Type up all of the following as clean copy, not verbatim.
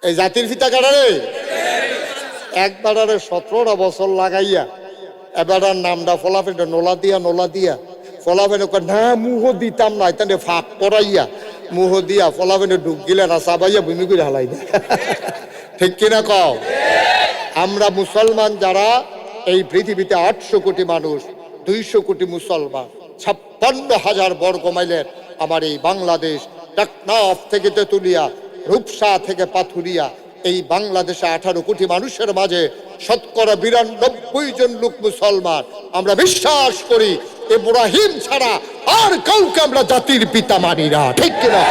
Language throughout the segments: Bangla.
এই জাতির পিতা কাটারে একবারে 17টা বছর লাগাইয়া এবার নামটা ফলাফেন নোলা দিয়া ফলাফেন না মুহ দিতাম না এখানে ফাঁক পড়াইয়া মুহ দিয়া ফলাফেনে ঢুক গিলে না চাবাইয়া ভূমি করে হালাই দেয়। ঠিক কিনা কও? আমরা মুসলমান যারা এই পৃথিবীতে 800 কোটি মানুষ, 200 কোটি মুসলমান, 56,000 বর্গ মাইলের আমার এই বাংলাদেশ, টেকনাফ থেকে তেতুলিয়া, রূপসা থেকে পাথুরিয়া, এই বাংলাদেশে 18 কোটি মানুষের মাঝে শতকরা 92 জন লোক মুসলমান। আমরা বিশ্বাস করি ইব্রাহিম ছাড়া আর কাউকে আমরা জাতির পিতা মানি না। ঠিক কিনা?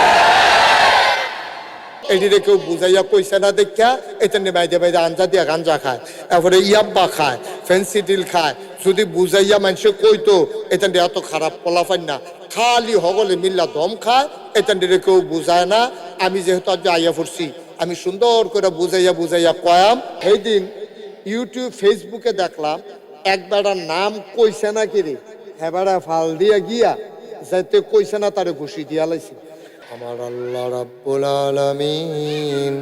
এটিরে কেউ বুঝাইয়া কইছে না দেখা এখানে বাইদে বাইদে আঞ্জা দিয়া গাঞ্জা খায়, তারপরে ইয়াব্বা খায়, ফেন্সিডিল খায়। যদি বুঝাইয়া মানুষে কইতো এখানে এত খারাপ ফলাফান না, খালি হগলে মিল্লা দম খায়, এখানে কেউ বুঝায় না। আমি যেহেতু আজ আইয়া পড়ছি, আমি সুন্দর করে বুঝাইয়া কয়াম। সেই দিন ইউটিউব ফেসবুকে দেখলাম একবারটার নাম কইছে না কি রে, হেবারা ফাল দিয়া গিয়া যাইতে কইছে না তারে ঘুষি দিয়া লাইছে। আমার আল্লাহ রাব্বুল আলামিন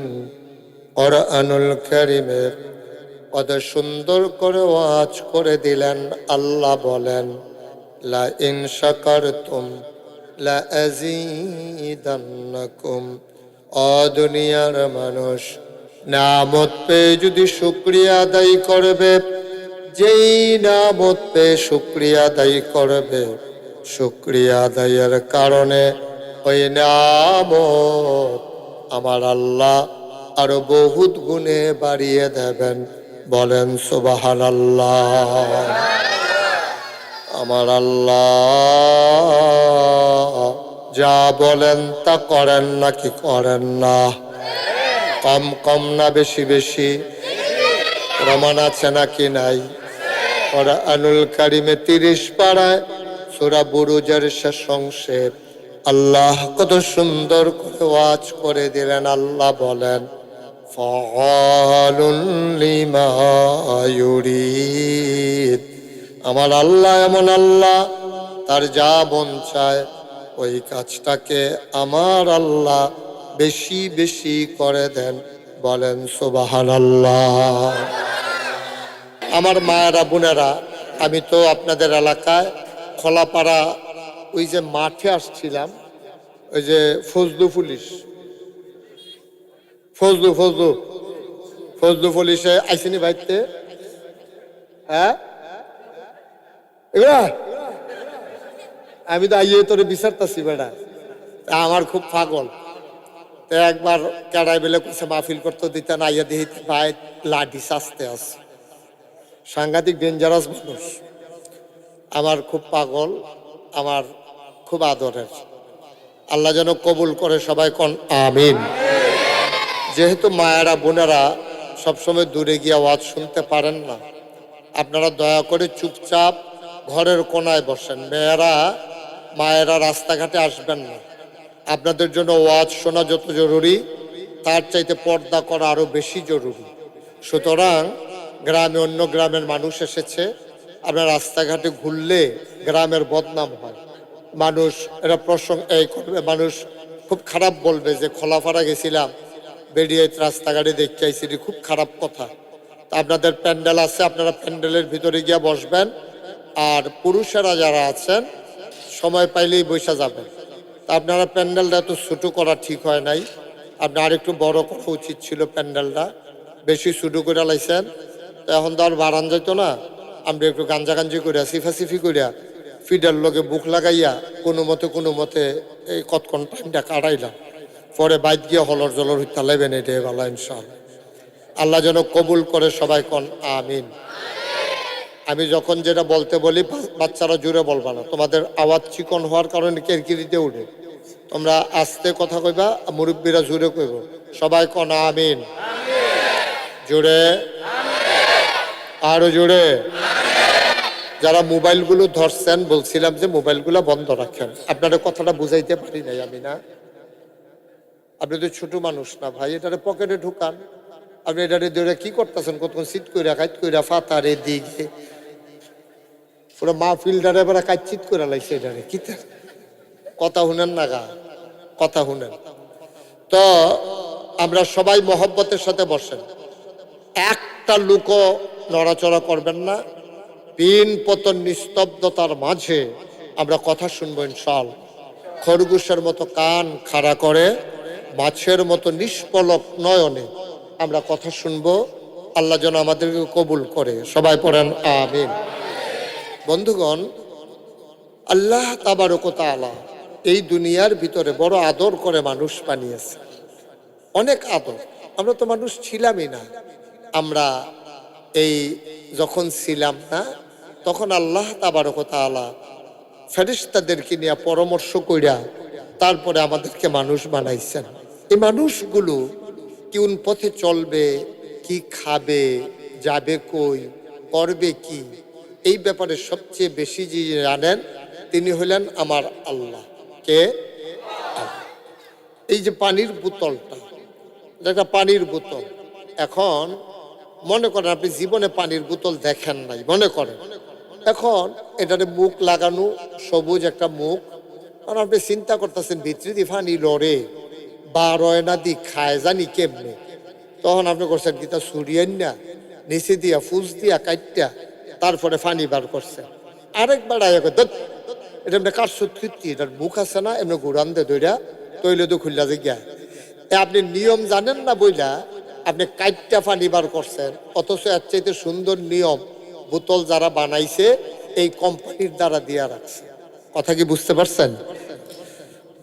কোরআনুল কারীমে কত সুন্দর করে ওয়াজ করে দিলেন। আল্লাহ বলেন, লা ইন শাকারতুম লা আযীদান্নাকুম। ও দুনিয়ার মানুষ, নিয়ামত পেয়ে যদি শুকরিয়া আদায় করবে, যেই নিয়ামত পেয়ে শুকরিয়া আদায় করবে, শুকরিয়া আদায়ের কারণে ওই নিয়ামত আমার আল্লাহ আরো বহুত গুণে বাড়িয়ে দেবেন। বলেন সুবহানাল্লাহ। আমার আল্লাহ যা বলেন তা করেন নাকি করেন না? কম কম না বেশি বেশি? প্রমাণ আছে নাকি নাই? কোরআনুল কারীমে 30 পারায় সূরা বুরুজের শেষ অংশে আল্লাহ কত সুন্দর করে ওয়াজ করে দিলেন। আল্লাহ বলেন, ফাআলুন লিমা ইউরিদ। আমার আল্লাহ এমন আল্লাহ, তার যা মন চায় ওই কাজটাকে আমার আল্লাহ বেশি বেশি করে দেন। বলেন সুবহানাল্লাহ। আমার মায়েরা বোনেরা, আমি তো আপনাদের এলাকায় খোলাপাড়া ওই যে মাঠে আসছিলাম, ওই যে ফজলু পুলিশে আইসিনি ভাইতে। হ্যাঁ, আমি তো আইয়ে তোরে বিচারতাছি বেড়া, আমার খুব পাগল। তো একবার কেডাই বেলে কইছে মাহফিল করতে দিতে না, আইয়া দিই ভাই লাঠি সাজতে আছে, সাংঘাতিক ডেঞ্জারাস মানুষ। আমার খুব পাগল, আমার খুব আদরের। আল্লাহ যেন কবুল করে, সবাই কোন আমিন। যেহেতু মায়েরা বোনেরা সবসময় দূরে গিয়ে আওয়াজ শুনতে পারেন না, আপনারা দয়া করে চুপচাপ ঘরের কোনায় বসেন। মায়েরা রাস্তাঘাটে আসবেন না। আপনাদের জন্য ওয়াজ শোনা যত জরুরি, তার চাইতে পর্দা করা আরো বেশি জরুরি। সুতরাং গ্রামে অন্য গ্রামের মানুষ এসেছে, আপনার রাস্তাঘাটে ঘুরলে গ্রামের বদনাম হয়। মানুষ এটা এই করবে, মানুষ খুব খারাপ বলবে যে খোলাপাড়া গেছিলাম, বেরিয়ে রাস্তাঘাটে দেখতে আইসি, খুব খারাপ কথা। তা আপনাদের প্যান্ডেল আছে, আপনারা প্যান্ডেলের ভিতরে গিয়ে বসবেন। আর পুরুষেরা যারা আছেন সময় পাইলেই বসে যাবেন। তা আপনারা প্যান্ডেলটা এত ছোটো করা ঠিক হয় নাই, আপনার আরেকটু বড় করা উচিত ছিল প্যান্ডেলটা। বেশি ছোটো করে লাইছেন, তো এখন তো আর বাড়ান যেত না। আমরা একটু গাঞ্জি করিয়া সিফাসিফি করিয়া ফিডার লগে বুক লাগাইয়া কোনো মতে এই কতক্ষণ টাইমটা কাটাইলাম। পরে বাইত গিয়ে হলর জলর হইতে লাইবেন, এটাই ভালো ইনশাআল্লাহ। আল্লাহ যেন কবুল করে, সবাই কোন আমিন। আমি যখন যেটা বলতে বলি বাচ্চারা জুড়ে বলবা না, তোমাদের আওয়াজ চিকন হওয়ার কারণে কেরকিরিতে উঠে। তোমরা আস্তে কথা কইবা, মুরব্বীরা জুড়ে কইব। সবাই কোন আমিন। জুড়ে, আরো জুড়ে। যারা মোবাইলগুলো ধরছেন, বলছিলাম যে মোবাইলগুলো বন্ধ রাখেন। আপনাদের কথাটা বুঝাইতে পারি নাই আমি, না? আপনি তো ছোট মানুষ না ভাই, এটারে পকেটে ঢুকান। আপনি এটারে ধরে কি করতেছেন? কতক্ষণ সিট কইরা কাইট কইরা ফাতারে দিকে পুরো মাহফিলটারে এবার কাইচিত করে লাইছে। এটারে কি কথা শুনেন না গা, কথা শুনেন তো। আমরা সবাই মহব্বতের সাথে বসেন, একটা লোকও নড়াচড়া করবেন না। পিন পতন নিস্তব্ধতার মাঝে আমরা কথা শুনবো ইনশাআল্লাহ। খরগোশের মতো কান খাড়া করে, মাছের মতো নিষ্পলক নয়নে আমরা কথা শুনবো। আল্লাহ যেন আমাদেরকে কবুল করে, সবাই পড়েন আমিন। বন্ধুগণ, আল্লাহ তাবারক ওয়া তাআলা এই দুনিয়ার ভিতরে বড় আদর করে মানুষ বানিয়েছে, অনেক আদর। আমরা তো মানুষ ছিলামই না। আমরা এই যখন ছিলাম না, তখন আল্লাহ তাবারক ওয়া তাআলা ফেরেশতাদেরকে নিয়ে পরামর্শ কইরা তারপরে আমাদেরকে মানুষ বানাইছেন। এই মানুষগুলো কোন পথে চলবে, কি খাবে, যাবে কই, করবে কি, এই ব্যাপারে সবচেয়ে বেশি যে জানেন তিনি হলেন আমার আল্লাহ। কে? আল্লাহ। এই যে পানির বোতলটা, এটা পানির বোতল। এখন মনে করেন আপনি জীবনে পানির বোতল দেখেন নাই, মনে করেন এখন এটাতে মুখ লাগানো, সবুজ একটা মুখ। কারণ আপনি চিন্তা করতেছেন ভিতরে দিয়ে পানি লড়ে বা রয়না দি খায় জানি কেমনে। তখন আপনি করছেন গীতা সুরিয়েন না, নিচে দিয়া ফুস দিয়া কাটটা তারপরে পানি বার করছেন। আরেকবার এটা এমনি কাটছো তৃপ্তি, এটার মুখ আছে না, এমনি ঘুরান দে দইরা তৈলে তো খুললা যে গিয়া। আপনি নিয়ম জানেন না বইলা আপনি কাইটটা পানি বার করছেন, অথচ এর চাইতে সুন্দর নিয়ম বোতল যারা বানাইছে এই কোম্পানির দ্বারা দিয়া রাখছে। কথা কি বুঝতে পারছেন?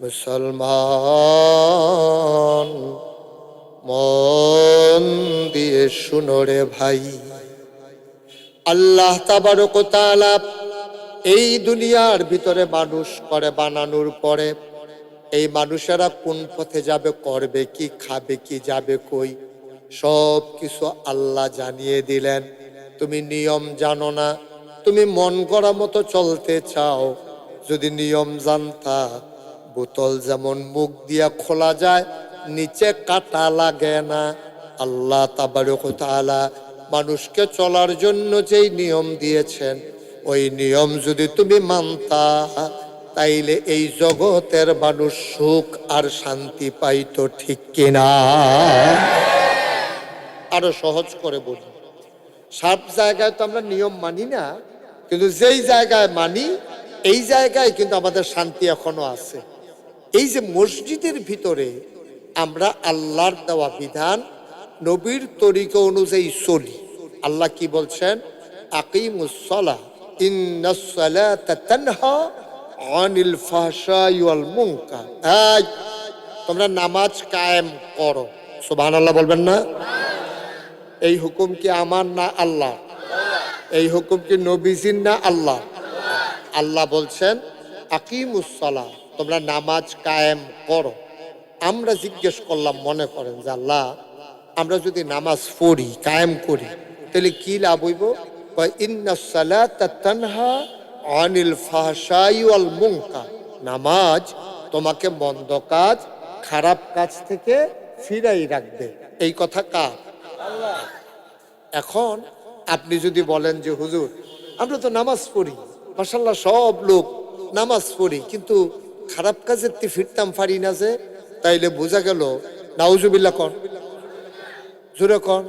মুসলমান মন দিয়ে শুনো রে ভাই, আল্লাহ তাবারক ওয়া তাআলা এই দুনিয়ার ভিতরে মানুষ করে বানানোর পরে এই মানুষেরা কোন পথে যাবে, করবে কি, খাবে কি, যাবে কই, সব কিছু আল্লাহ জানিয়ে দিলেন। তুমি নিয়ম জানো না, তুমি মন গড়া মতো চলতে চাও। যদি নিয়ম জানতা, বোতল যেমন মুখ দিয়া খোলা যায়, নিচে কাটা লাগে না। আল্লাহ তাবারক ওয়া তাআলা মানুষকে চলার জন্য যেই নিয়ম দিয়েছেন, ওই নিয়ম যদি তুমি মানতা, তাইলে এই জগতের মানুষ সুখ আর শান্তি পাইতো, ঠিক কিনা? আরো সহজ করে বলি, সব জায়গায় তো আমরা নিয়ম মানি না, কিন্তু যেই জায়গায় মানি এই জায়গায় কিন্তু আমাদের শান্তি এখনো আছে। এই যে মসজিদের ভিতরে আমরা আল্লাহর দেওয়া বিধান, নবীর তরিকা অনুযায়ী চলি। আল্লাহ কি বলছেন? আকিমুস সালাহ ইন্নাস সালাতা তানহা আনিল ফাহশাই ওয়াল মুনকার। এই তোমরা নামাজ কায়েম করো। সুবহানাল্লাহ বলবেন না? এই হুকুম কি আমার না আল্লাহ? এই হুকুম কি নবীজির না আল্লাহ? আল্লাহ বলছেন আকিমুস সালাহ, তোমরা নামাজ কায়েম করো। আমরা জিজ্ঞেস করলাম, মনে করেন যে আল্লাহ আমরা যদি নামাজ পড়ি, কায়েম করি, তাহলে কি লাভ হইব? ইন্নাস সালাতা তানহা আনিল ফাহশাই ওয়াল মুনকার, নামাজ তোমাকে মন্দ কাজ, খারাপ কাজ থেকে ফিরাই রাখবে। এই কথা কার? আল্লাহ। এখন আপনি যদি বলেন যে হুজুর আমরা তো নামাজ পড়ি, মাশাআল্লাহ সব লোক নামাজ পড়ি, কিন্তু খারাপ কাজের তে ফিরতাম পারি না যে, তাইলে বোঝা গেল নাউজুবিল্লাহ কর, জোরে কর।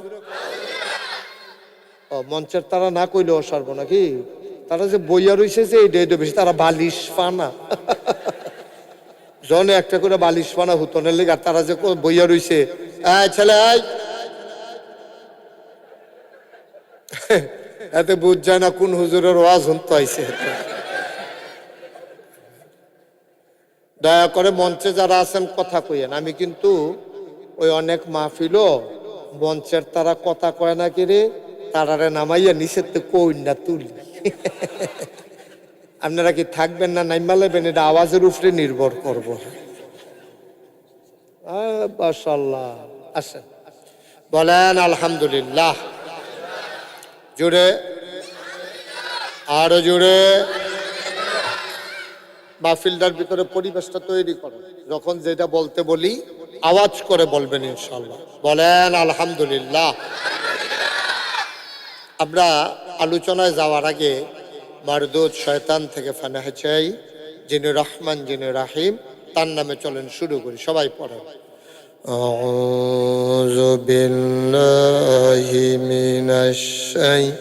ও মঞ্চের তারা না কইলেও সারবো নাকি? তারা যে বইয়া রইছে যে এইটা বেশি, তারা বালিশ পানা জনে একটা করে বালিশ পানা হুতনের লেগে, আর তারা যে বইয়া রইছে ছেলে এতে বুঝ যায় না কোন হুজুরের ওয়াজ শুনতে আইছে। দয়া করে মঞ্চে যারা আছেন কথা কইয়েন। আমি কিন্তু ওই অনেক মাহফিলও মঞ্চের তারা কথা কয় না কিরে, তারারে নামাইয়া নিচের তো কই না তুলি। আপনারা কি থাকবেন না নাইমা লেবেন, এটা আওয়াজের উপরে নির্ভর করব। মাশাআল্লাহ, আসেন বলেন আলহামদুলিল্লাহ। জুড়ে, আরো জুড়ে। মাহফিলটার ভিতরে পরিবেশটা তৈরি করো, যখন যেটা বলতে বলি আওয়াজ করে বলবেন ইনশাআল্লাহ। বলেন আলহামদুলিল্লাহ। আমরা আলোচনায় যাওয়ার আগে মারদুদ শয়তান থেকে ফানাহ চাই, যিনি রহমান যিনি রাহিম, তার নামে চলেন শুরু করি। সবাই পড়েন أعوذ بالله من الشيطان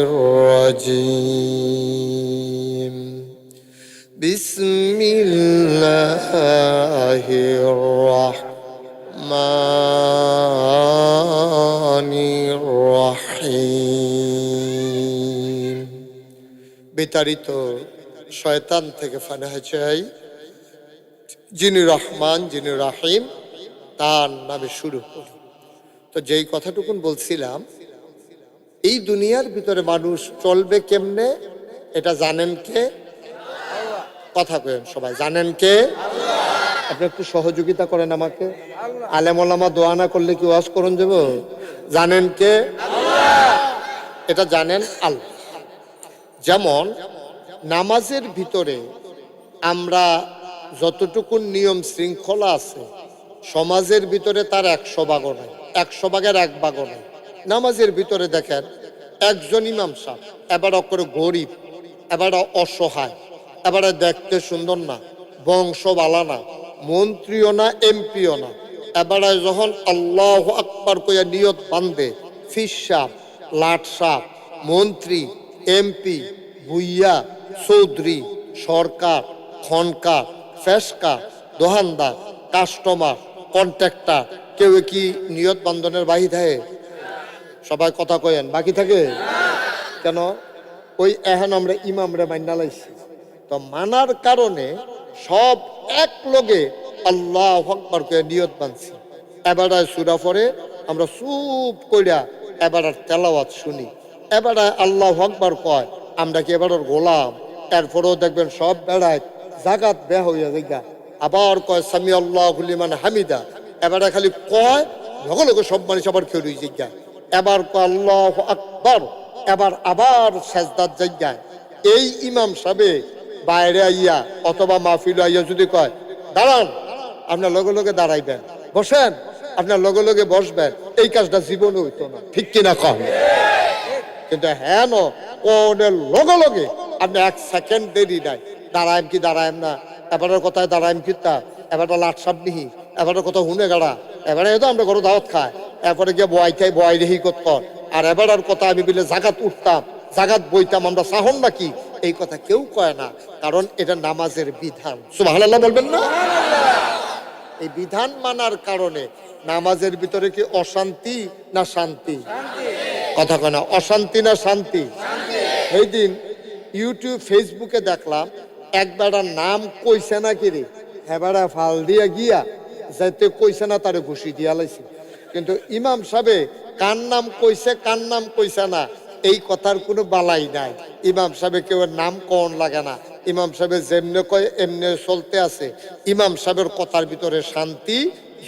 الرجيم بسم الله الرحمن الرحيم বিতাড়িত শয়তান থেকে পানাহ চাই, যিনি রহমান যিনি রাহিম, তার নামে শুরু করি। তো যেই কথাটুকুন বলছিলাম, এই দুনিয়ার ভিতরে মানুষ চলবে কেমনে এটা জানেন কে? কথা কয়েন সবাই, জানেন কে? আপনি একটু সহযোগিতা করেন আমাকে। আলেম ওলামা দোয়া না করলে কি ওয়াজ করুন যাব? জানেন কে? এটা জানেন আল্লাহ। যেমন নামাজের ভিতরে আমরা যতটুকু নিয়ম শৃঙ্খলা আছে, সমাজের ভিতরে তার 100 ভাগও নাই, 100 ভাগের 1 ভাগও নাই। নামাজের ভিতরে দেখেন একজন ইমাম সাহেব, এবার করে গরিব, এবার অসহায়, এবারে দেখতে সুন্দর না, বংশ বালা না, মন্ত্রীও না, এমপিও না, এবারে যখন আল্লাহু আকবার কইয়া নিয়ত বান্ধে, ফিস সাহেব, লাট সাহেব, মন্ত্রী, এমপি, ভুইয়া, চৌধুরী, সরকার, খনকার, ফেসকা, দোহানদার, কাস্টমার, কন্ট্রাক্টর, কেউ কি নিয়ত বান্ধনের বাহি থাকে? সবাই কথা কয়েন, বাকি থাকে কেন? ওই এখন আমরা ইমামরে মাইনা লাইছি, তো মানার কারণে সব এক লগে আল্লাহু আকবার কইয়া নিয়ত বানছি। এবারে সূরা পড়ে আমরা চুপ কইরা এবার তেলাওয়াত শুনি, এবারে আল্লাহু আকবার কয়, আমরা কি এবার গোলাম? এরপরেও দেখবেন সব বেড়ায় জাগাত বেয়া হইয়া জায়গা, আবার কয় সামি আল্লাহু লিমান হামিদা, এবারে খালি কয়, লগে লগে সব মানুষ আবার খেয়ে রই জায়গা, এবার কয় আল্লাহু আকবার, এবার আবার সেজদার জায়গায়। এই ইমাম সাহেবে বাইরে আইয়া অথবা মাহফিল আইয়া যদি কয় দাঁড়ান, আপনার লগে লগে দাঁড়াইবেন, বসেন, আপনার লগে লগে বসবেন, এই কাজটা জীবনে হইতো না, ঠিক কিনা কম? কিন্তু হ্যাঁ ওনের লগে লগে আপনি 1 সেকেন্ড দেরি নাই, দাঁড়াইম কি দাঁড়াইম না, এবারের কথায় দাঁড়াইম কি তা, এবারটা লাট সাপ নিহি, এবারের কথা হুনে গাড়া, এবারে তো আমরা ঘরে দাওয়াত খাই, এরপরে গিয়ে বয় খাই, বয় রেহি করত, আর এবারের কথা আমি বলে জাগাত উঠতাম, জাগাত বইতাম, আমরা সাহন নাকি, এই কথা কেউ কয় না, কারণ এটা নামাজের বিধান। সুবহানাল্লাহ বলবেন না? এই বিধান মানার কারণে নামাজের ভিতরে কি অশান্তি না শান্তি? কথা কয় না, অশান্তি না শান্তি? এই দিন ইউটিউব ফেসবুকে দেখলাম একবার নাম কইছে না কি রে, হেবারা ফাল দিয়া গিয়া যাইতে কইছে না তারে ঘুষি দিয়া লাইছে। কিন্তু ইমাম সাহেবে কার নাম কইছে কার নাম কইছে না এই কথার কোনো বালাই নাই। ইমাম সাহেবে কেউ নাম কন লাগে না, ইমাম সাহেবের যেমনে কয় এমনি চলতে আছে। ইমাম সাহেবের কথার ভিতরে শান্তি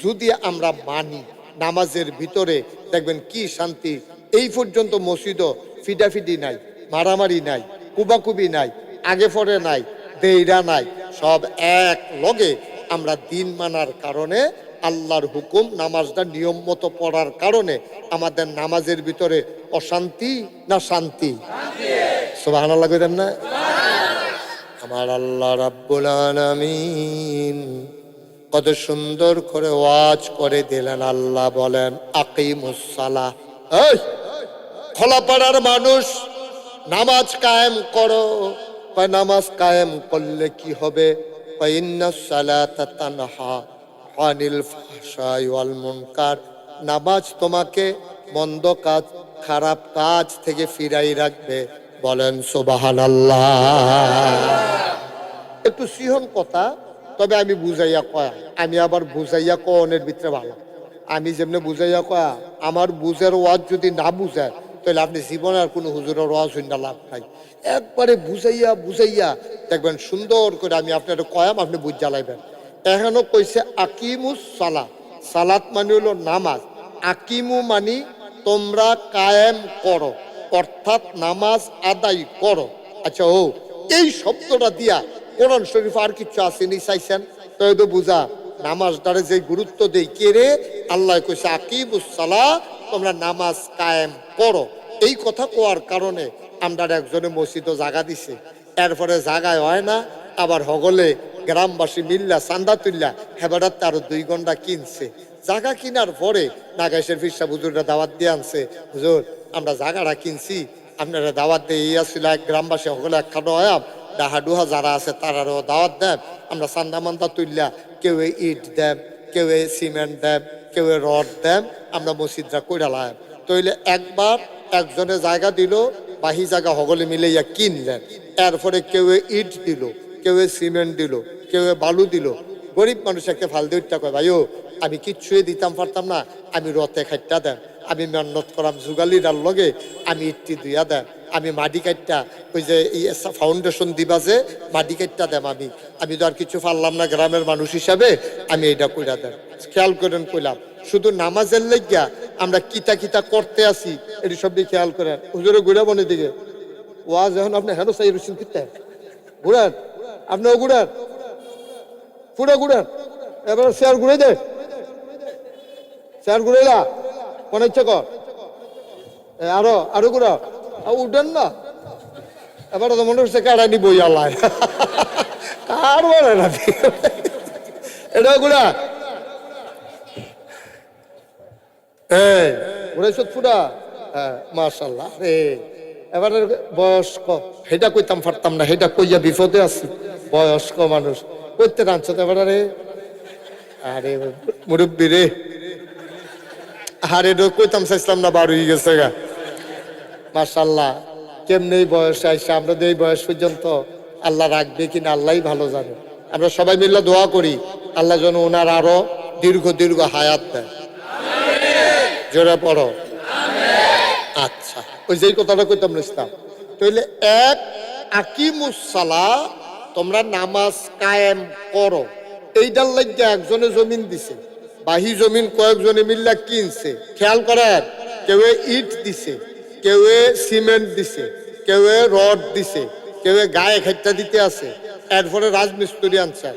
যদি আমরা মানি, নামাজের ভিতরে দেখবেন কি শান্তি। এই পর্যন্ত মসজিদও ফিডাফিডি নাই, মারামারি নাই, কুবাকুবি নাই, আগে পরে নাই, দেইরা নাই, সব এক লগে আমরা দিন মানার কারণে, আল্লাহর হুকুম নামাজটা নিয়ম মতো পড়ার কারণে আমাদের নামাজের ভিতরে অশান্তি না শান্তি? সুবহানাল্লাহ কইতেন না? আমার আল্লাহ রাব্বুল আলামিন কত সুন্দর করে ওয়াজ করে দিলেন। আল্লাহ বলেন আকিমুস সালাহ, এই খোলাপাড়ার মানুষ নামাজ কায়েম করো। নামাজ কায়েম করলে কি হবে? ইন্নাস সালাতা তানহা আনিল ফাহশাই ওয়াল মুনকার, নামাজ তোমাকে মন্দ কাজ, খারাপ কাজ থেকে ফিরাই রাখবে। বলেন সুবহানাল্লাহ। একটু সিহন কথা, তবে আমি বুঝাইয়া কয়া, আমি আবার বুঝাইয়া কনের ভিতরে ভালো। আমি যেমনি বুঝাইয়া কয়া, আমার বুঝের ওয়াজ যদি না বুঝায় তাহলে আপনি জীবনে আর কোনো হুজুরের ওয়াজ হইন না, লাভ নাই। একবারে বুঝাইয়া বুঝাইয়া দেখবেন সুন্দর করে আমি আপনার কয়াম, আপনি বুঝ জ্বালাইবেন। এখানেও কইছে আকিমুস সালাত, সালাত মানে হলো নামাজ, আকিমু মানি তোমরা কায়েম করো, অর্থাৎ নামাজ আদায় করো। আচ্ছা, ও এই শব্দটা দিয়া কোরআন শরীফ আর কিছু আসেনি চাইছেন তো বুঝা নামাজটারে যে গুরুত্ব দেই কে রে? আল্লাহ কইছে আকিমুস সালাহ, তোমরা নামাজ কায়েম করো। এই কথা কোয়ার কারণে আমরা একজনে মসজিদও জায়গা দিছে, এরপরে জায়গায় হয় না, আবার হগলে গ্রামবাসী মিল্লা চান্দা তুল্লা হেবাটার আরো 2 ঘন্টা কিনছে। জায়গা কিনার পরে নাগাইশের ফিরসা হুজুররা দাওয়াত দিয়ে আনছে, হুজুর আমরা জায়গাটা কিনছি, আপনারা দাওয়াত দিয়ে আসছিল গ্রামবাসী সকলে একখানো আয়াম ডাহা ডুহা যারা আছে তারারও দাওয়াত দেন, আমরা চান্দা মান্দা তুললা কেউ ইট দেন, কেউ সিমেন্ট দেন, কেউ রড দেন, আমরা মসজিদরা কইরালাম। তইলে একবার একজনে জায়গা দিল, বাহি জায়গা সকলে মিলে কিনলেন, এরপরে কেউ ইট দিল, কেউ সিমেন্ট দিল, কেউ বালু দিল। গরিব মানুষ একটা ফাল দিয়ে কয়, ভাইও আমি কিচ্ছুই দিতাম পারতাম না, আমি রথে খাইটা দেন, আমি মেহনত করাম যুগালিরার লগে, আমি ইটটি দুইয়া দেন, আমি মাটি কাটটা ওই যে ফাউন্ডেশন দিবা যে মাটি কাটটা দেম, আমি তো আর কিছু পারলাম না গ্রামের মানুষ হিসাবে, আমি এটা কইরা দেন। খেয়াল করেন কইলাম, শুধু নামাজের লেগিয়া আমরা কিতা কিতা করতে আসি এটি সব দিয়ে খেয়াল করেন। হুজুরে ঘুরা বনের দিকে ওয়াজ এখন আপনি হেন চাই রুসিন কিতে ঘুরান, আপনিও ঘুরান, পুরো ঘুরান, এবার শেয়ার ঘুরে দে, শেয়ার ঘুরেলা কোন ইচ্ছে কর, আরো আরো ঘুরা, উঠেন না। এবার তো মনে হচ্ছে কাড়ানি বই আল্লাহ কার বলে না এটা ঘুরা, ঘুরাইছ পুরা, হ্যাঁ মাশাল্লাহ। এবার বয়স্ক সেটা কইতাম পারতাম না, সেটা কইয়া বিপদে আছি। বয়স্ক মানুষ করতে রাঁধছ তো এবার, আরে মুরব্বী রে, আরে কইতাম চাইছিলাম না, বার হয়ে গেছে গা। মাশাল্লাহ, কেমনি বয়স আইসা, আমরা তো এই বয়স পর্যন্ত আল্লাহ রাখবে কিনা আল্লাহ ভালো জানে। আমরা সবাই মিলে দোয়া করি আল্লাহ যেন ওনার আরো দীর্ঘ দীর্ঘ হায়াত দেয়। জোরে পড়ো আচ্ছা। ওই যেই কথাটা কইতাম ইসলাম, তাইলে এক আকিমুসসালা, তোমরা নামাজ কায়েম করো, এইটার লাগিয়া একজনে জমিন দিছে, বাহি জমিন কয়েকজনে মিল্লা কিনছে। খেয়াল করেন, কেউ ইট দিছে, কেউ সিমেন্ট দিছে, কেউ রড দিছে, কেউ গায়ে খাইটা দিতে আছে, এরপরে রাজমিস্ত্রি আনছে,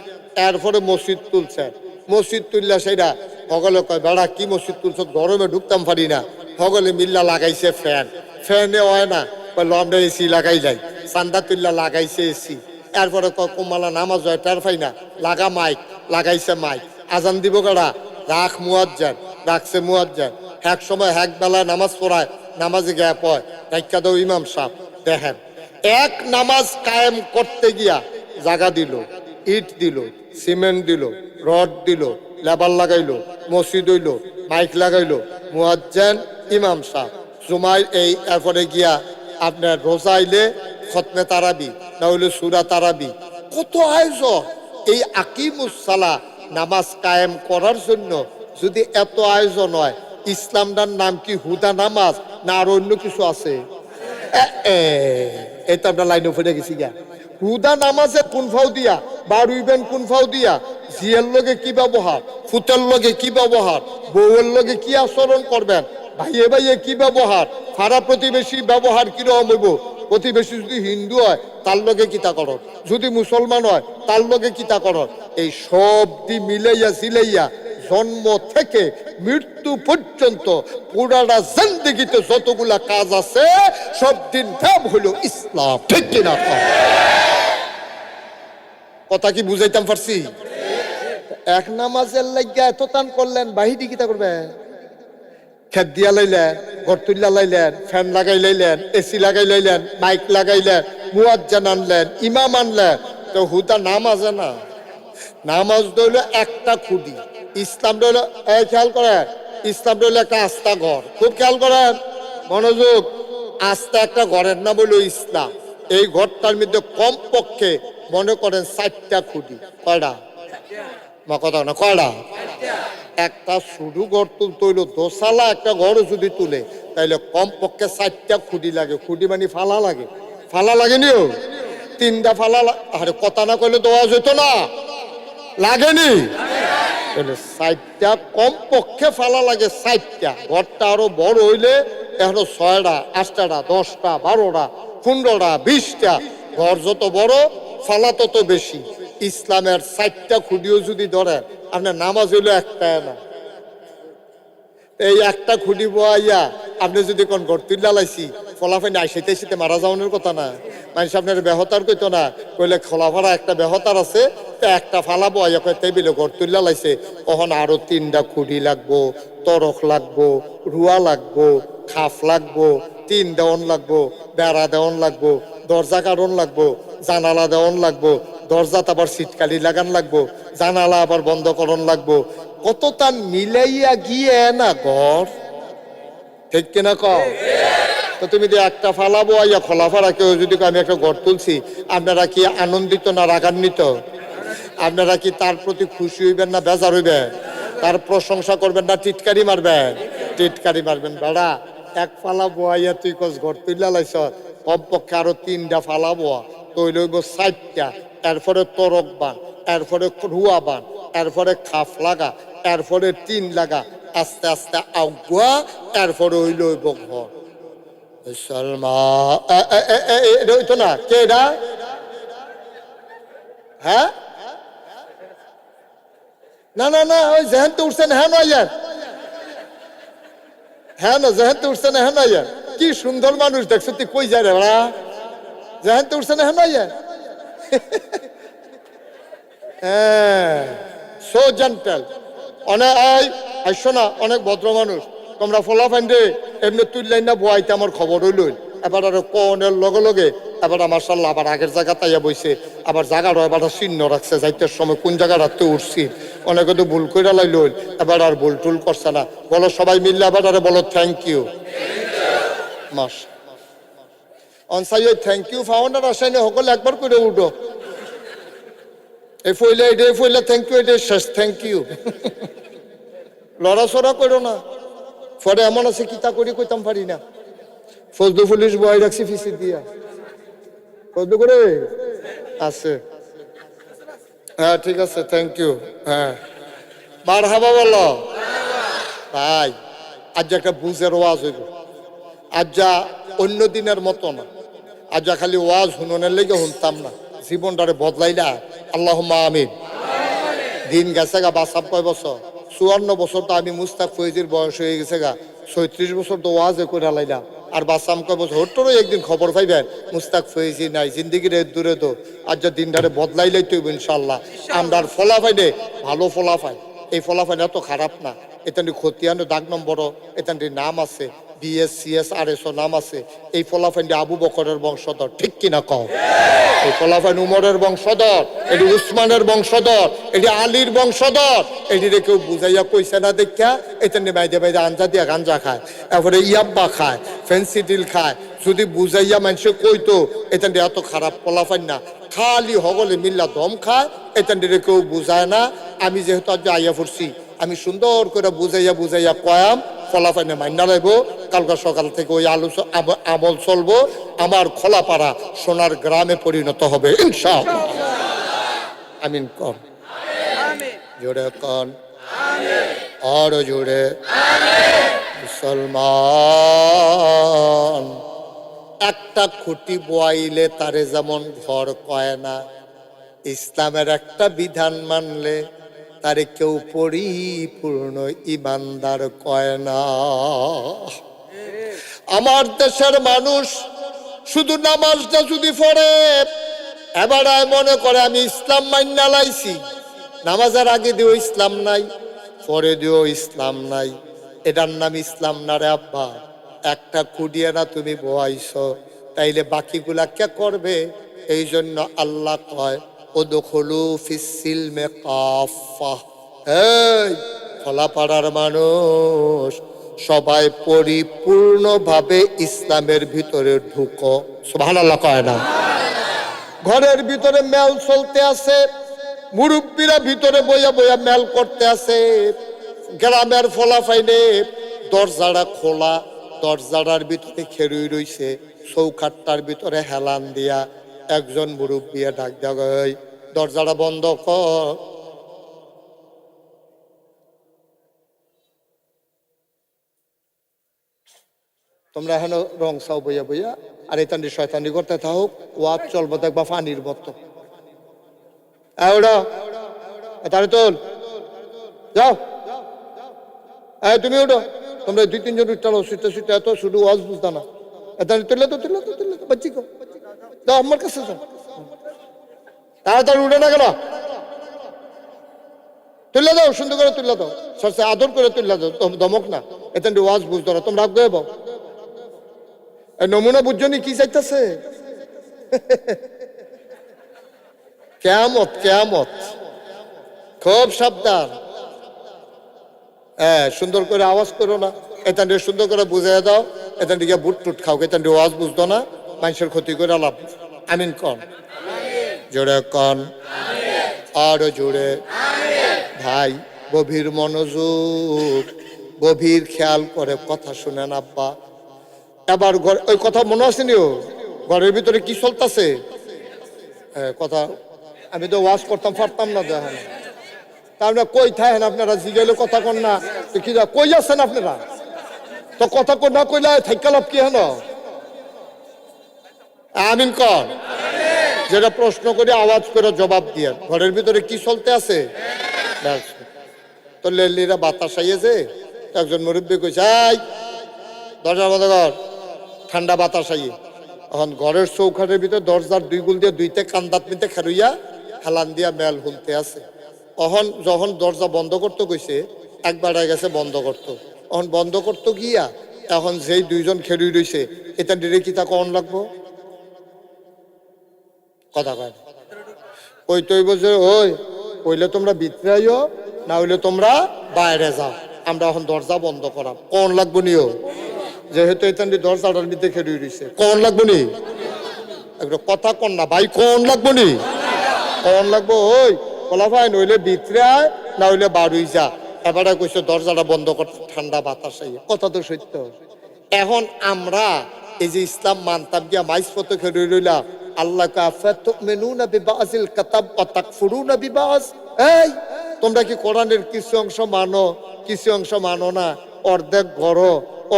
এরপরে মসজিদ তুলছে। মসজিদ তুললা সেটা সকলে কয়, বেড়া কি মসজিদ তুলছ, গরমে ঢুকতাম পারি না। সকলে মিল্লা লাগাইছে ফ্যান, ফ্যানে হয় না, আমরা এসি লাগাই যাই। চান্দা তুল্লা লাগাইছে এসি, এরপরে কমালা নামাজ হয় টের পাই না, লাগা মাইক, লাগাইছে মাইক। আজান দিব কারা, রাখ মুয়াজ্জিন, রাখছে মুয়াজ্জিন। এক সময় এক বেলা নামাজ পড়ায়, নামাজে গ্যাপ হয়, ডাক্কা দাও ইমাম সাহেব। দেখেন, এক নামাজ কায়েম করতে গিয়া জায়গা দিল, ইট দিল, সিমেন্ট দিল, রড দিল, লেবার লাগাইলো, মসজিদ হইল, মাইক লাগাইলো, মুয়াজ্জিন, ইমাম সাহেব। জুমাই এই এরপরে গিয়া আপনার রোজা আইলে খতমে তারাবি, না হইলে সূরা তারাবি, কত আয়োজন। এই আকিমুসসালা নামাজ কায়েম করার জন্য যদি এত আয়োজন হয়, ইসলামটার নাম কি হুদা নামাজ না আর অন্য কিছু আছে? এই তো আমরা লাইনে ফিরে গেছি গিয়া। হুদা নামাজে কোন ফাও দিয়া, বাড়ুইবেন কোন ফাও দিয়া, জিয়ের লগে কি ব্যবহার, ফুতের লগে কি ব্যবহার, বউয়ের লগে কি আচরণ করবেন, ভাইয়ে ভাইয়ে কি ব্যবহার, পাড়া প্রতিবেশী ব্যবহার কিরকম হইব, প্রতিবেশী যদি হিন্দু হয় তার লগে কিতা করন, যদি মুসলমান হয় তার লগে কিতা করন, এই সব দি মিলাইয়া সিলাইয়া জন্ম থেকে মৃত্যু পর্যন্ত পুরাটা জিন্দেগিতে যতগুলা কাজ আছে সব দিন নাম হলো ইসলাম। ঠিক কিনা কথা কি বুঝাইতাম পারছি? এক নামাজের লাগিয়া এত টান করলেন, বাহিরি কিতা করবে, খেত দিয়া লাইলেন, ঘর তুল্লা লাইলেন, ফ্যান লাগাই লাইলেন, এসি লাগাই লাইলেন, মাইক লাগাইলেন, মুয়াজ্জিন আনলেন, ইমাম আনলেন, তো হুদা নামাজে না। নামাজ হইল একটা খুঁটি, ইসলাম হইল, এই খেয়াল করেন, ইসলাম হইল একটা আস্থা ঘর। খুব খেয়াল করেন, মনোযোগ, আস্থা একটা ঘরের নাম হইল ইসলাম। এই ঘরটার মধ্যে কমপক্ষে মনে করেন 4টা খুঁটি। কয়টা? মা কথা না, কয়টা? একটা শুধু ঘর তুলতে হইলো, দোসালা একটা ঘরও যদি তুলে তাইলে কমপক্ষে 4টা খুঁটি লাগে। খুঁটি মানে ফালা লাগে, ফালা লাগেনিও, 3টা ফালা। আরে কথা না কইলে দেওয়া যেত না, লাগেনি? 4টা কমপক্ষে ফালা লাগে, 4টা। ঘরটা আরো বড় হইলে এখনো 6টা, 8টা, 10টা, 12টা, 15টা, 20টা। ঘর যত বড় ফালা তত বেশি। ইসলামের 4টা খুঁটিও যদি ধরেন, আপনার নামাজ হইলো একটা না। এই একটা খুঁটি বইয়া আপনি যদি কোন ঘর তুল্লা লাইছি ফলাফাইনে আইসাইতে আইসাইতে মারা যাওয়ানোর কথা না। মানুষ আপনার বেহতার কইতো না, কইলে খোলাফাড়া একটা বেহতার আছে, তো একটা ফালাবো আইয়া কয় টেবিলে ঘর তুললা লাইছে, তখন আরো 3টা খুঁড়ি লাগবো, তরক লাগবো, রুয়া লাগবো, খাফ লাগবো, টিন দেওয়ান লাগবো, বেড়া দেওয়ান লাগবো, দরজা কারণ লাগবো, জানালা দেওয়ান লাগবো, দরজাত আবার সিটকালি লাগান লাগবো, জানালা আবার বন্ধ করন লাগবো। কত তান মিলাইয়া গিয়ে না ঘর, ঠিক কিনা কও? তো তুমি যে একটা ফালাবো আইয়া খোলাফাড়া কেউ যদি আমি একটা ঘর তুলছি, আপনারা কি আনন্দিত না রাগান্বিত? আপনারা কি তার প্রতি খুশি হইবেন না বেজার হইবেন? তার প্রশংসা করবেন না টিটকারি মারবেন? টিটকারি মারবেন। বেড়া এক ফালা বোয়াইয়া তুই কস ঘর তুইলা লাইছ, কমপক্ষে আরো 3টা ফালা বোয়া, তৈল হইব 4টা, এরপরে তরক বান, এরপরে রুয়া বান, এরপরে খাফ লাগা, এরপরে টিন লাগা, আস্তে আস্তে আগুয়া, এরপরে হইল হইব ঘর। এটা হইতো না কে এটা? হ্যাঁ না না না, ওই জেহেন তো উঠছেন, হ্যাঁ নয়, হ্যাঁ না জেহেন তো উঠছে না, হ্যাঁ নয়। কি সুন্দর মানুষ দেখছো, তুই কই যায় রে ওরা? জেহেন তো উঠছে না, হ্যাঁ নয়। হ্যাঁ, সো জেন্টাল। অনেক আইসো না, অনেক ভদ্র মানুষ। তোমরা ফলা ফাইন্ডে এমনি তুললাই না বয়াইতে আমার খবর হইল, এবার আর কনের লগে লগে এবার আমার সাল্লাহ আবার আগের জায়গা তাইয়া বইছে, আবার জায়গাটা এবার চিহ্ন রাখছে, যাইতের সময় কোন জায়গা রাখতে উঠছি, অনেকে তো ভুল করে লাইল, এবার আর ভুল টুল করছে না। বলো সবাই মিললে এবার আরে বলো থ্যাংক ইউ। মাস অনসাই ওই থ্যাংক ইউ ফাউন্ডার আসাইনি সকলে একবার করে উঠো। এই ফইলে এটা ফইলে থ্যাংক ইউ, এটা শেষ থ্যাংক ইউ। লড়াচড়া করো না, পরে এমন আছে কিতা করি কইতাম পারি না। ফজলু পুলিশ বয় রাখছি ফিসি দিয়া, ফজলু করে আছে। হ্যাঁ ঠিক আছে, থ্যাংক ইউ। হ্যাঁ মারহাবা বলো ভাই। আজ একটা বুঝের ওয়াজ হইব, আজ যা অন্য দিনের মতো না, আজ যা খালি ওয়াজ হুননের লেগে শুনতাম না, জীবনটারে বদলাইলা আল্লাহুম্মা আমিন। দিন গেছে গা, বাসাব কয় বছর? 54 বছর তো আমি মুস্তাক ফৈজির বয়স হয়ে গেছে গা, 36 বছর তো ওয়াজে করে লাইলাম। আর বাসাম কয় বছর হট্টরও একদিন খবর পাইবেন মুস্তাক ফৈজি নাই, জিন্দিগির দূরে তো। আজ যা দিনটারে বদলাইলাই তো ইনশাল্লাহ। আমরা ফলাফাইনে ভালো ফলাফাই, এই ফলাফাইন এত খারাপ না। এখানে খতিয়ানো দাগ নম্বরও এখানে নাম আছে, বিএস সিএস আর এস নাম আছে। এই ফলাফাইনটি আবু বকরের বংশধর, ঠিক কিনা কও? এই ফলাফাইন উমরের বংশধর, এটি উসমানের বংশধর, এটি আলীর বংশধর। এটি কেউ বুঝাইয়া কইছে না দেখা এখানে বাইদে বাইদে আঞ্জা দিয়া গাঞ্জা খায়, তারপরে ইয়াব্বা খায়, ফেন্সিডিল খায়। যদি বুঝাইয়া মানুষে কইতো এখানে এত খারাপ ফলাফাইন না, খালি হগলে মিল্লা দম খায়, এখানে কেউ বুঝায় না। আমি যেহেতু আজ আইয়া পড়ছি, আমি সুন্দর করে বুঝাইয়া বুঝাইয়া কয়াম, ফলাফাইনে মাইনা রাখবো। কালকে সকাল থেকে ওই আমল চলবো, আমার খোলাপাড়া সোনার গ্রামে পরিণত হবে ইনশাআল্লাহ। আমিন কন, জোরে কন, আরো জোরে। মুসলমান একটা খুঁটি বয়াইলে তারে যেমন ঘর কয় না, ইসলামের একটা বিধান মানলে তারে কেউ পরিপূর্ণ ইমানদার কয় না। আমার দেশের মানুষ শুধু নামাজটা যদি পড়ে এবার মনে করে আমি ইসলাম মাইনা লাইছি, নামাজের আগে দিও ইসলাম নাই, পরে দিও ইসলাম নাই। এটার নাম ইসলাম না রে আব্বা। একটা কুডিয়ে না তুমি বয়াইছ, তাইলে বাকিগুলা কে করবে? এই জন্য আল্লাহ কয় উদখুলু ফিস-সিলমি কাফা। এই খোলাপাড়ার মানুষ সবাই পরিপূর্ণভাবে ইসলামের ভিতরে ঢুকো। সুবহানাল্লাহ কয় না? ঘরের ভিতরে মেল চলতে আছে, মুরব্বীরা ভিতরে বইয়া বইয়া মেল করতে আছে। গ্রামের ফলাফাইনে দরজাটা খোলা, দরজাটার ভিতরে খেরুই রইছে, চৌখাটটার ভিতরে হেলান দিয়া একজন মুরব্বী ডাক দেয়, দরজাটা বন্ধ কর। তোমরা এখন রং চাও বইয়া বইয়া, আর এতান্ডি শয়তানি করতে থাকুক, ওয়াজ চলবো দেখবা ফানির মতো। তারে তোল, যাও তুমি ওঠো, তোমরা 2-3 জন উঠতে সিটে সিটে এত শুধু ওয়াজ বুঝতা না। তুললে তো তুললে তো তুললে তো বাচ্চি কো তো আমার কাছে যাও, তাড়াতাড়ি উঠে না গেল, তুলে দাও, সুন্দর করে তুলে দাও, সরষে আদর করে তুলে দাও, দমক না, এতেন ওয়াজ বুঝতো না, তোমরা আগে যাবো। নমুনা বুঝছো নি কি চাইতেছে? কেয়ামত, কেয়ামত, খুব সাবধান। হ্যাঁ, সুন্দর করে আওয়াজ করো না, এখান সুন্দর করে বুঝাই দাও, এখান থেকে বুট টুট খাও, এখান ওয়াজ বুঝতো না, মানুষের ক্ষতি করে লাভ। আমিন কন, জোরে কন, আরো জোরে। ভাই গভীর মনোযোগ, গভীর খেয়াল করে কথা শুনেন আব্বা। এবার ওই কথা মনে আসেনি, ও ঘরের ভিতরে কি চলতেছে কথা, আমি তো ওয়াজ করতাম পারতাম না, দেখেন তাহলে কই থাকেন আপনারা, জিগাইলে কথা কন না, কি কই আছেন আপনারা, তো কথা কন না কইলে থাইকা লাভ কি হেন? আমিন কন, যেটা প্রশ্ন করে আওয়াজ করে জবাব দিয়ে, ঘরের ভিতরে কি চলতে আছে? তো লেলিরা বাতাস আইয়েছে, একজন মুরব্বী কইছে, এই দরজা বন্ধ কর, ঠান্ডা বাতাস আইয়ে। এখন ঘরের চৌখাটের ভিতরে দরজার দুই গুল দিয়ে দুইতে কান্দাত মিতে খেরুইয়া হেলান দিয়া মেল হুলতে আছে। যখন দরজা বন্ধ করতে কইছে, একবার গেছে বন্ধ করতো, এখন বন্ধ করতো গিয়া এখন যেই দুইজন খেরুই রইছে, এটা ডিরে কি তা কন লাগবো? কথা কয় ওই তৈব যে ওই হইলে তোমরা ভিতরে আইও, না হইলে তোমরা বাইরে যাও, আমরা এখন দরজা বন্ধ করাম, কোন লাগবো নিও, যেহেতু এখান দরজাটার ভিতরে খেরুই রইছে, কোন লাগবো নি? একটা কথা কন না ভাই, কোন লাগবো নি? কোন লাগবো? ওই বলা ভাই নইলে ভিতরে আয়, না হইলে বাড়ুই যা। এবারে কইছে দরজাটা বন্ধ করতে, ঠান্ডা বাতাস আইয়ে, কথা তো সত্য। এখন আমরা এই যে ইসলাম মানতাম গিয়া মাইজ পথে খেয়ে রইলাম, আল্লাহ আফাতুমিনুনা বিবাযিল কিতাব ওয়া তাকফুরুনা বিবায। এই তোমরা কি কোরআনের কিছু অংশ মানো, কিছু অংশ মানো না, অর্ধেক ঘর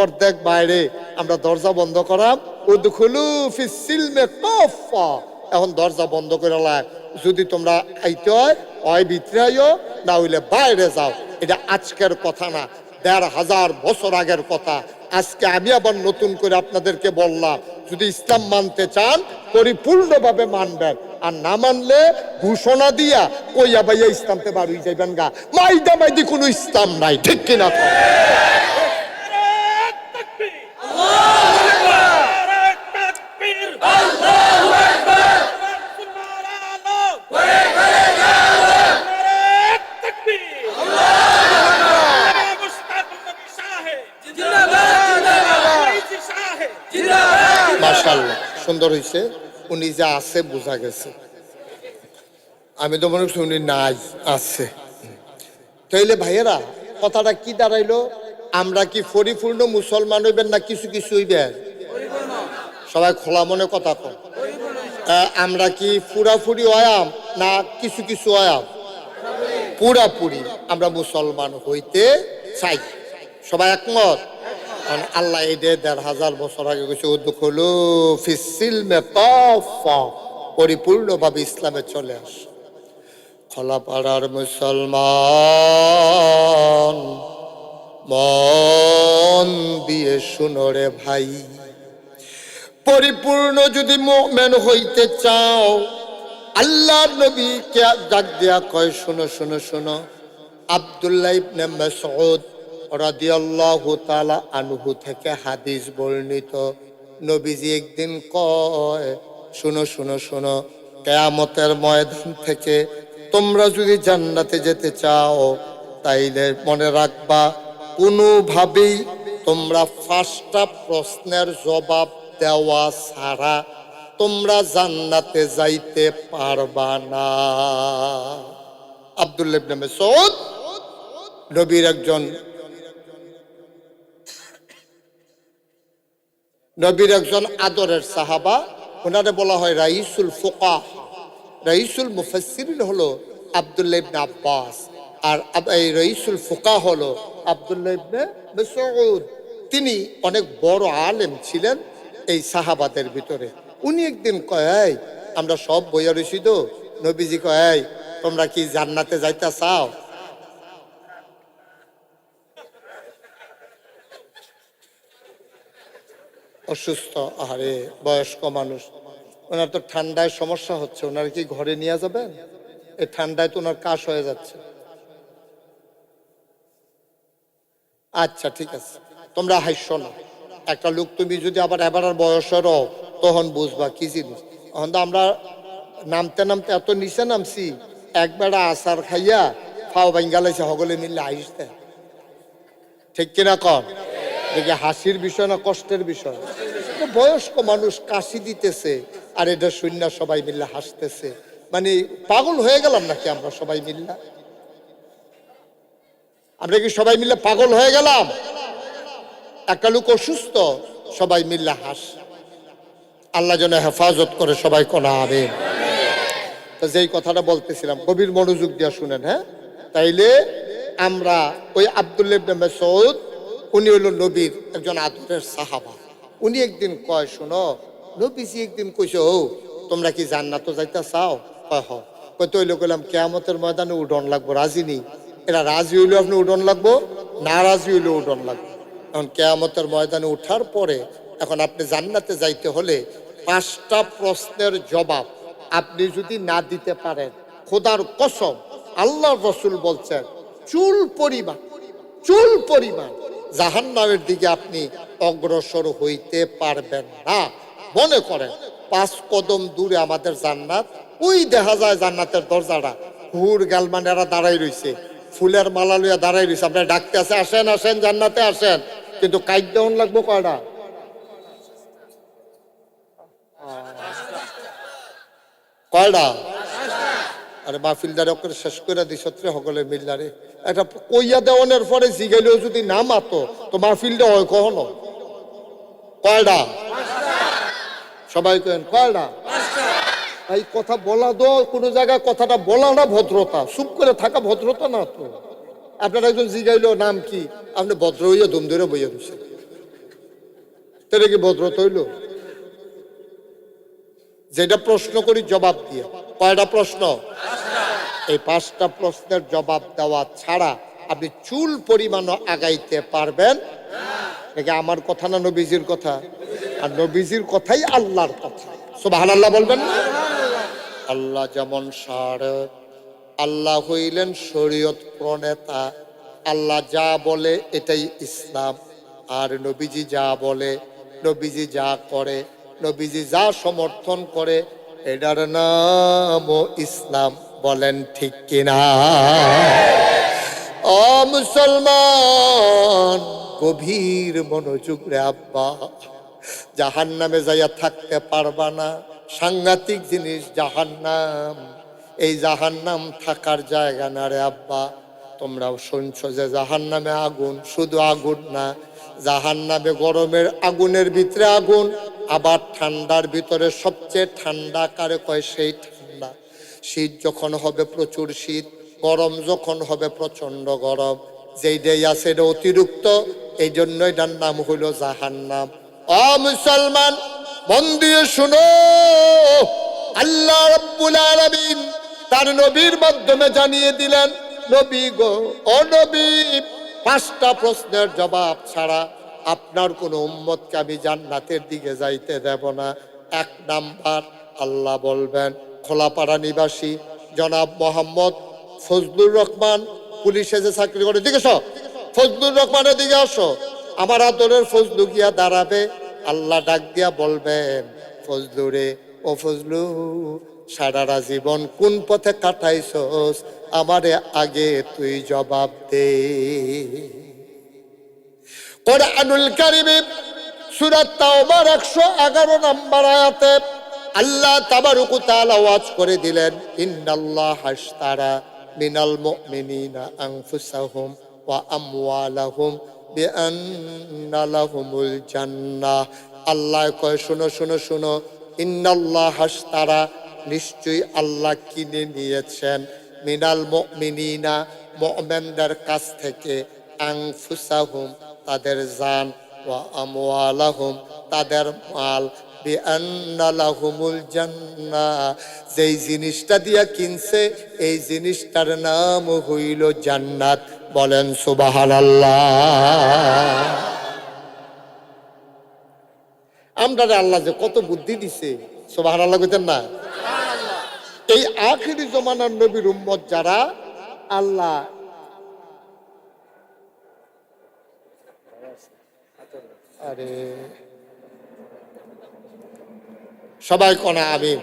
অর্ধেক বাইরে, আমরা দরজা বন্ধ করাম, উদখুলু ফিস সিলমে কাফা, এখন দরজা বন্ধ করে লাগ, যদি তোমরা আইতে হয় ভিতরে আইও, না হইলে বাইরে যাও। এটা আজকের কথা না, ১৫০০ বছর আগের কথা। আজকে আমি আবার নতুন করে আপনাদেরকে বললাম, যদি ইসলাম মানতে চান পরিপূর্ণভাবে মানবেন, আর না মানলে ঘোষণা দিয়া কইয়া ভাইয়া ইসলামতে বার হয়ে যাইবেন গা, মাইদা মাইদি কোনো ইসলাম নাই, ঠিক কিনা? মাশাআল্লাহ, সুন্দর হয়েছে, উনি যে আছে বোঝা গেছে, আমি তো মনে করছি উনি নাই, আছে। তাইলে ভাইয়েরা কথাটা কি দাঁড়াইলো, আমরা কি পরিপূর্ণ মুসলমান হইবেন না কিছু কিছু হইবেন? সবাই খোলা মনে কথা কন, আমরা কি পুরাপুরি অয়াম না কিছু কিছু অয়াম? পুরাপুরি আমরা মুসলমান হইতে চাই, সবাই একমত? আল্লাহ এই ১৫০০ বছর আগে কইছে উদখুলু ফিস সিলমে কাফা, পরিপূর্ণভাবে ইসলামে চলে আস। খোলাপাড়ার মুসলমান মন দিয়ে শুনো রে ভাই, পরিপূর্ণ যদি মুমিন হইতে চাও, আল্লাহর নবীকে ডাক দিয়া কয়, শুনো শুনো শুনো। আব্দুল্লাহ ইবনে মাসউদ রাদিয়াল্লাহু তাআলা আনহু থেকে হাদিস বর্ণিত, নবীজি একদিন কয়, শুনো শুনো শুনো, কিয়ামতের ময়দান থেকে তোমরা যদি জান্নাতে যেতে চাও, তাইলে মনে রাখবা কোনোভাবেই তোমরা ৫টা প্রশ্নের জবাব দেওয়া ছাড়া তোমরা জান্নাতে যাইতে পারবা না। আব্দুল্লাহ ইবনে মাসউদ নবীর একজন আদরের সাহাবা, ওনারে বলা হয় রাইসুল ফুকাহা, রাইসুল মুফাসসিরিন হলো আব্দুল্লাহ ইবনে আব্বাস, আর এই রাইসুল ফুকাহা হলো আব্দুল্লাহ ইবনে মাসউদ। তিনি অনেক বড় আলেম ছিলেন এই সাহাবাদের ভিতরে। উনি একদিন কয়, আমরা সব বইয়া রইছি তো, নবীজি কয়, তোমরা কি জান্নাতে যাইতে চাও? অসুস্থ, আহারে বয়স্ক মানুষ, ওনার তো ঠান্ডায় সমস্যা হচ্ছে, ওনার কি ঘরে নিয়ে যাবেন? এই ঠান্ডায় তো ওনার কাশ হয়ে যাচ্ছে। আচ্ছা ঠিক আছে, তোমরা হাসছো না। একটা লোক তুমি যদি আবার এবার বয়সেরও, তখন বুঝবা কি জিনিস। এখন তো আমরা নামতে নামতে এত নিচে নামছি, একবেলা আচার খাইয়া ফাও বাঙ্গালাইছে সকলে মিললে হাসতে। ঠিক কিনা কম? দেখি হাসির বিষয় না কষ্টের বিষয়? বয়স্ক মানুষ কাশি দিতেছে আর এটা শূন্য সবাই মিললে হাসতেছে, মানে পাগল হয়ে গেলাম নাকি আমরা সবাই মিললা? আমরা কি সবাই মিলে পাগল হয়ে গেলাম? একটা লোক অসুস্থ, সবাই মিললে হাস। আল্লাহ যেন হেফাজত করে, সবাই কোনা আমিন। তো যেই কথাটা বলতেছিলাম, গভীর মনোযোগ দিয়ে শুনেন। হ্যাঁ, তাইলে আমরা ওই আব্দুল্লাহ ইবনে মাসউদ, উনি হলো নবীর একজন আদরের সাহাবা। উনি একদিন কয়, শোনো, নবীজি একদিন কইছে, ও তোমরা কি জান্নাত যাইতে চাও? কয় হ। কয় তৈল কইলাম কিয়ামতের ময়দানে উডন লাগবো, রাজি নি? এরা রাজি হইলে আপনি উডন লাগবো, না রাজি হইলে উডন লাগবো। এখন কিয়ামতের ময়দানে উঠার পরে এখন আপনি জান্নাতে যাইতে হলে 5টা প্রশ্নের জবাব আপনি যদি না দিতে পারেন, খোদার কসম, আল্লাহর রাসূল বলছেন, চুল পরিমাণ জাহান্নামের দিকে আপনি অগ্রসর হইতে পারবেন না। মনে করেন 5 কদম দূরে আমাদের জান্নাত, ওই দেখা যায় জান্নাতের দরজাটা, হুর গালমানেরা দাঁড়াই রইছে, ফুলের মালা লইয়া দাঁড়াই রইছে, আপনার ডাকতে আছে, আসেন আসেন জান্নাতে আসেন। কিন্তু কাইডাউন লাগবো কয়টা? কয়টা? আরে মাহফিলদারে ওকে শেষ করে দিস সকলে মিল্লারে। একটা কইয়া দেওয়ানের পরে জিগাইলেও যদি না মাতো তো মাহফিলটা হয় কখনো? কয়টা? সবাই কেন কয়টা? এই কথা বলা দো, কোনো জায়গায় কথাটা বলা না ভদ্রতা, চুপ করে থাকা ভদ্রতা না তো। আপনার একজন জিগাইলো নাম কি, আপনি ভদ্র হইয়া ধুম ধরে বইয়া দিচ্ছে, তাহলে কি ভদ্রতা হইল? যেটা প্রশ্ন করি জবাব দিয়ে। কয়টা প্রশ্ন? এই 5টা প্রশ্নের জবাব দেওয়া ছাড়া আপনি চুল পরিমাণও আগাইতে পারবেন? এটা আমার কথা না নবীজির কথা? আর নবীজির কথাই আল্লাহর কথা। সুবহানাল্লাহ বলবেন না? আল্লাহ যেমন সার, আল্লাহ হইলেন শরীয়ত প্রণেতা। আল্লাহ যা বলে এটাই ইসলাম, আর নবীজি যা বলে, নবীজি যা করে, নবীজি যা সমর্থন করে, এটার নাম ইসলাম। বলেন ঠিক কিনা? ও মুসলমান, গভীর মনোযোগ রে আব্বা, জাহান্নামে যাইয়া থাকতে পারবা না। সাংঘাতিক জিনিস জাহান্নাম। এই জাহান্নাম থাকার জায়গা না রে আব্বা। তোমরাও শুনছো যে জাহান্নামে আগুন, শুধু আগুন না, জাহান্নামে গরমের আগুনের ভিতরে আগুন, আবার ঠান্ডার ভিতরে সবচেয়ে ঠান্ডা কারে কয়? সেই ঠান্ডা। শীত যখন হবে প্রচুর শীত, গরম যখন হবে প্রচন্ড গরম, যেইটাই আছে এটা অতিরিক্ত, এই জন্য এটার নাম হইল জাহান্নাম। ও মুসলমান, মন দিয়ে শুনো, আল্লাহ রাব্বুল আলামিন তার নবীর মাধ্যমে জানিয়ে দিলেন, নবী গো, ও নবী, 5টা প্রশ্নের জবাব ছাড়া আপনার কোন উম্মতকে আমি জান্নাতের দিকে যাইতে দেব না। 1 নাম্বার, আল্লাহ বলবেন, খোলাপাড়া নিবাসী জনাব মোহাম্মদ ফজলুর রহমান, পুলিশে যে চাকরি করে, দিকে আসো, ফজলুর রহমানের দিকে আসো। আমার আদরের ফজলু গিয়া দাঁড়াবে, আল্লাহ ডাক দিয়া বলবেন, ফজলু রে, ও ফজলু, সারাটা জীবন কোন পথে কাটাইছস, আমারে আগে তুই জবাব দে। কোরআনুল কারীমে সূরা তাওবার 111 নম্বর আয়াতে আল্লাহ তাবারক ওয়া তাআলা ওয়াজ করে দিলেন, ইন্নাল্লাহা আশতারা মিনাল মুমিনিনা আনফুসাহুম ওয়া আমওয়ালাহুম বিআন্না লাহুমুল জান্নাহ। আল্লাহ কয়, শোনো শোনো শোনো, ইন্নাল্লাহা আশতারা, নিশ্চয়ই আল্লাহ কিনে নিয়েছেন, মিনাল মুমিনিনা, মুমিনদের কাছ থেকে, আনফুসাহুম, তাদের জান, ওয়া আমওয়ালাহুম, তাদের মাল, বিআন্না লাহুমুল জান্নাহ, যেই জিনিসটা দিয়া কিনছে এই জিনিসটার নাম হইল জান্নাত। বলেন সুবহানাল্লাহ। আমরা আল্লাহ যে কত বুদ্ধি দিছে, সুবহানাল্লাহ কইতেন না? এই আখিরি জমানার নবীর উম্মত যারা, আল্লাহ আরে সবাই কোনা আমিন।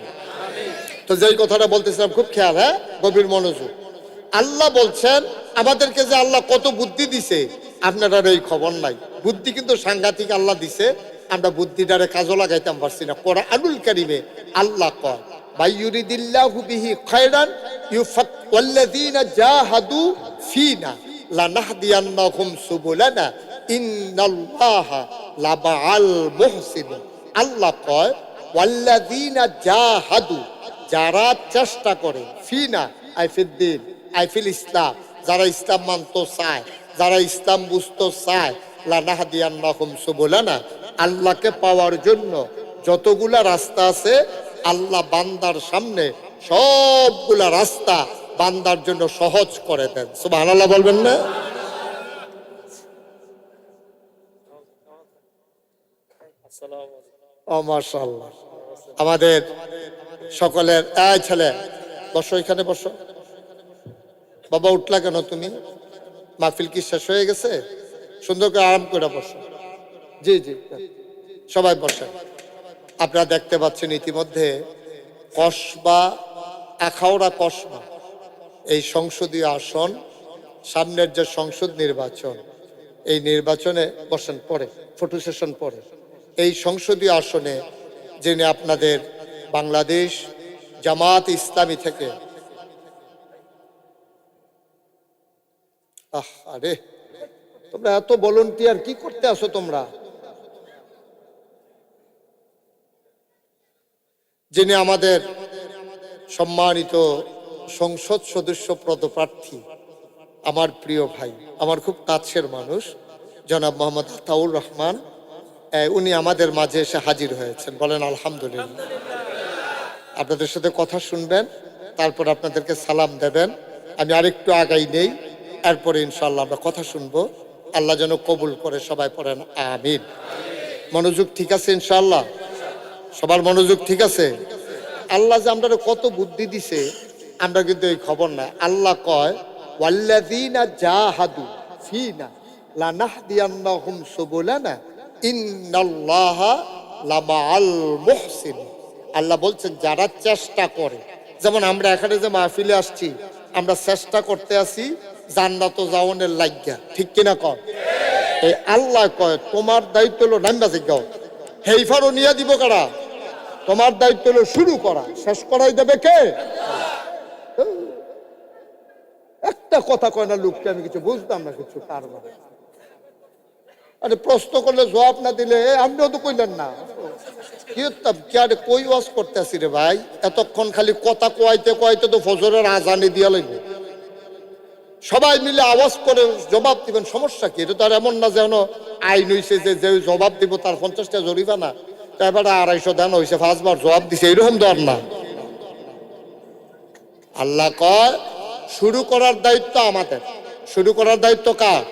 তো যেই কথাটা বলতেছিলাম খুব খেয়াল, হ্যাঁ, গভীর মনোযোগ। আল্লাহ বলছেন আমাদেরকে যে আল্লাহ কত বুদ্ধি দিছে, আপনারা এই খবর নাই। বুদ্ধি কিন্তু সাংঘাতিক আল্লাহ দিছে, আমরা বুদ্ধিটারে কাজে লাগাইতাম পারছি না। কোরআনুল কারীমে আল্লাহ কয় মাইয়ুরিদিল্লাহু বিহি খায়রান ওয়াল্লাযীনা জাহাদু ফীনা লানাহদিয়ান্নাহুম সুবুলানা ইন্নাল্লাহা লামাআল মুহসিনিন। আল্লাহ কয় ওয়াল্লাযীনা জাহাদু, যারা চেষ্টা করে, ফিনা আইফিদ্দিন আইফিল ইসলাম, যারা ইসলাম মানতে চায়, যারা ইসলাম বুঝতে চায়, লানাহদিয়ান্নাহুম সুবুলানা, আল্লাহকে পাওয়ার জন্য যতগুলা রাস্তা আছে আল্লাহ বান্দার সামনে সবগুলা রাস্তা বান্দার জন্য সহজ করে দেন। সুবহানাল্লাহ বলবেন না? ও মাশাআল্লাহ। আমাদের সকলের এই ছেলে বসো, এখানে বসো। বাবা উঠলা কেন তুমি? মাহফিল কি শেষ হয়ে গেছে? সুন্দর করে আরাম করে বসো। জি জি, সবাই বসেন। আপনারা দেখতে পাচ্ছেন ইতিমধ্যে কসবা, আখাউড়া কসবা, এই সংসদীয় আসন, সামনের যে সংসদ নির্বাচন, এই নির্বাচনে বসেন পরে, ফটো সেশন পরে, এই সংসদীয় আসনে যিনি আপনাদের বাংলাদেশ জামাত ইসলামী থেকে, আরে তোমরা এত ভলান্টিয়ার কি করতে আসো তোমরা? যিনি আমাদের সম্মানিত সংসদ সদস্য পদপ্রার্থী, আমার প্রিয় ভাই, আমার খুব কাছের মানুষ, জনাব মোহাম্মদ আতাউর রহমান, উনি আমাদের মাঝে এসে হাজির হয়েছেন। বলেন আলহামদুলিল্লাহ। আপনাদের সাথে কথা শুনবেন, তারপর আপনাদেরকে সালাম দেবেন। আমি আরেকটু আগাই নেই, এরপরে ইনশাআল্লাহ আমরা কথা শুনবো। আল্লাহ যেন কবুল করে। সবাই পড়েন আমিন। মনোযোগ ঠিক আছে ইনশাআল্লাহ? সবার মনোযোগ ঠিক আছে? আল্লাহ যে আমরা কত বুদ্ধি দিছে আমরা কিন্তু এই খবর নাই। আল্লাহ কয় ওয়াল্লাযীনা জাহাদু ফীনা লানাহদিয়ান্নাহুম সুবুলানা ইন্নাল্লাহা লামাআল মুহসিনিন। আল্লাহ বলছেন যারা চেষ্টা করে, যেমন আমরা এখানে যে মাহফিলে আসছি, আমরা চেষ্টা করতে আসি জান্নাত যাওয়ানের লাগিয়া, ঠিক কিনা কর? এই আল্লাহ কয় তোমার দায়িত্ব হলো নাম্বা জিগাও, হেইফারও নিয়ে দিব কারা? তোমার দায়িত্ব হলো শুরু করা, শেষ করাই দেবে কে? একটা কথা কয় না লোককে, আমি কিছু বুঝতাম না কিছু। কার মানে আরে প্রশ্ন করলে জবাব না দিলে আপনিও তো কইলেন না। কি আরে কই ওয়াজ করতে আসি রে ভাই, এতক্ষণ খালি কথা কয়াইতে কয়াইতে তো ফজরের আজানি দিয়া লাগবে। সবাই মিলে আওয়াজ করে জবাব দিবেন, সমস্যা কি? এটা তো আর এমন না যেন আইন হইছে যে যে জবাব দিব তার 50টা জরিমানা, তারপর 250 দেন হয়েছে, 5 বার জবাব দিছে, এইরকম দর না। আল্লাহ কয় শুরু করার দায়িত্ব আমাদের। শুরু করার দায়িত্ব কার?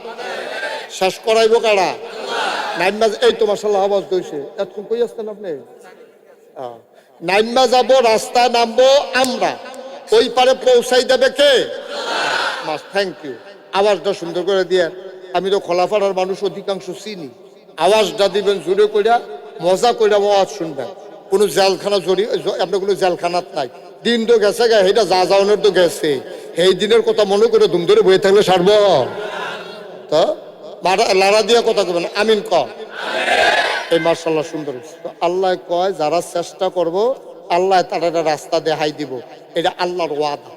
শেষ করাইব কারা? নাইমা, এই তো মাশাআল্লাহ আওয়াজ দিয়েছে। এতক্ষণ কই আসতেন আপনি? নাইমা যাব, রাস্তায় নামবো আমরা, ওই পারে পৌঁছাই দেবে কে? Thank you. আওয়াজটা সুন্দর করে দিয়ে, আমি তো খোলাফাড়ার মানুষ অধিকাংশ চিনি। আওয়াজটা দিবেন জোরে কইরা, মজা কইরা আওয়াজ শুনবেন। কোনো জেলখানা আপনার কোনো জেলখানাত নাই। দিন তো গেছে গে, সেইটা যা যাওয়ানোর তো গেছে, সেই দিনের কথা মনে করে ধুম ধরে বয়ে থাকলে সারব তো? লাড়া দিয়া কথা কবেন আমিন ক। এই মার্শাল্লাহ সুন্দর। আল্লাহ কয় যারা চেষ্টা করব আল্লাহ তারা রাস্তা দেখাই দিব, এটা আল্লাহর ওয়াদা।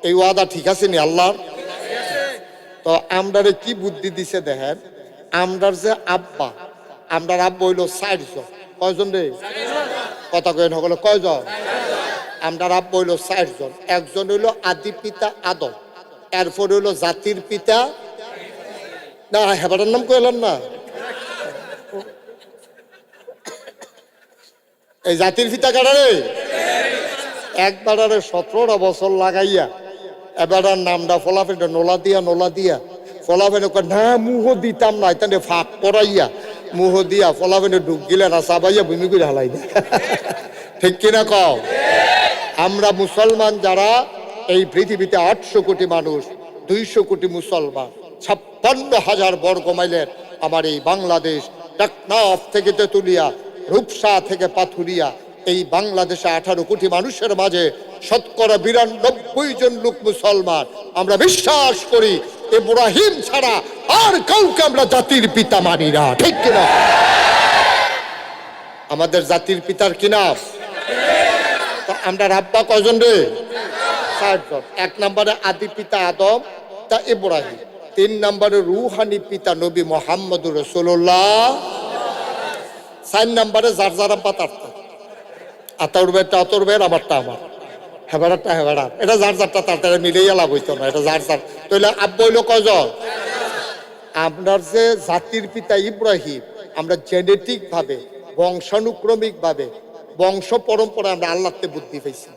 এই ওয়াদা ঠিক আছে নি আল্লাহর? তো আমরারে কি বুদ্ধি দিছে দেখেন, আমরার যে আব্বা, আমরার আব্বা হইল 4 জন। কয়জন রে? কথা কয়েন হলো কয়জন? আমরার আব্বা হইল 4 জন। একজন হইল আদি পিতা আদম, এরপর হইল জাতির পিতা, না হেবাটার নাম কইলাম না, এই জাতির পিতা কারা রে? একবার 17টা বছর লাগাইয়া এবার নামটা ফলাফেন নোলা দিয়া ফলাফেন না মুহ দিতাম না, এখানে ফাঁক পড়াইয়া মুহ দিয়া ফলাবেনে ঢুক গিলে না চাবাইয়া ভূমি করে হালাই দেয়। ঠিক কিনা কও? আমরা মুসলমান যারা এই পৃথিবীতে 800 কোটি মানুষ, 200 কোটি মুসলমান, 56,000 বর্গ মাইলের আমার এই বাংলাদেশ, টেকনাফ থেকে তেতুলিয়া, রূপসা থেকে পাথুরিয়া, এই বাংলাদেশে 18 কোটি মানুষের মাঝে শতকরা 92 জন লোক মুসলমান। আমরা বিশ্বাস করি ইব্রাহিম ছাড়া আর কাউকে আমরা জাতির পিতা মানি না। ঠিক কিনা? আমাদের জাতির পিতার কি নাম? আমরা রাব্বা কয়জন রে? 4 জন। 1 নম্বরে আদি পিতা আদম তা ইব্রাহিম, 3 নম্বরে রুহানি পিতা নবী মুহাম্মদুর রাসূলুল্লাহ, 4 নম্বরে যার যার আব্বা তার আতাউর বেটা আতর বের, আমারটা আমার, হেবারাটা হেবারার, এটা যার যারটা তার মিলেই লাভ হইতো না, এটা যার যার। তাহলে আব্বা হইলো কয়জন? আপনার যে জাতির পিতা ইব্রাহিম, আমরা জেনেটিক ভাবে, বংশানুক্রমিক ভাবে, বংশ পরম্পরা আমরা আল্লাহতে বুদ্ধি পাইছি।